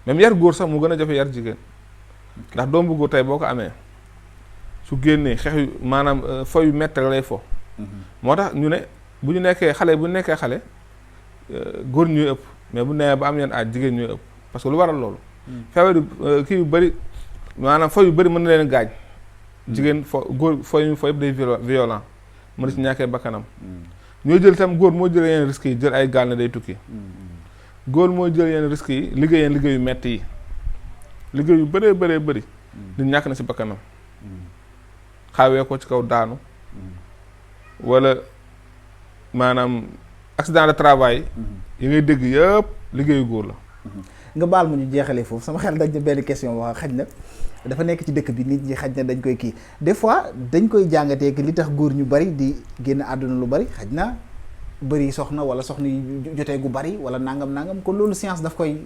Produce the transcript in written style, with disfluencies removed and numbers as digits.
même yar góor sax mu gën a jafe yar jigéen ndax doom bu góor tey boo ko amee su génnee xeex yu maanaam fo yu métti lay fo. moo tax ñu ne bu ñu nekkee xale góor ñuy ëpp mais bu nee ba am yenn jigéen ñuy ëpp parce que lu waral loolu. feebar yu kii yu bëri maanaam fo yu bëri mën na leen gaañ. jigéen góor fo yëpp day violent mën na si ñàkkee bakkanam. ñoo jël itam góor moo jël yenn risques yi jël ay gaal ne day tukki. góor moo jël yenn risques yi liggéey yu metti yi liggéey yu bëree bëri. nit ñàkk na si bakkanam. xawee ko ci kaw daanu. wala maanaam accident de travail. yi ngay dégg yëpp liggéeyu góor la. nga baal ma ñu jeexalee foofu sama xel dañ ne benn question wax xaj na dafa nekk ci dëkk bi nit ñi xaj na dañ koy kii des fois dañ koy jàngatee que li tax góor ñu bari di génn àdduna lu bari xaj na bëri soxna wala soxna yu jotee gu bari wala nangam kon loolu science daf koy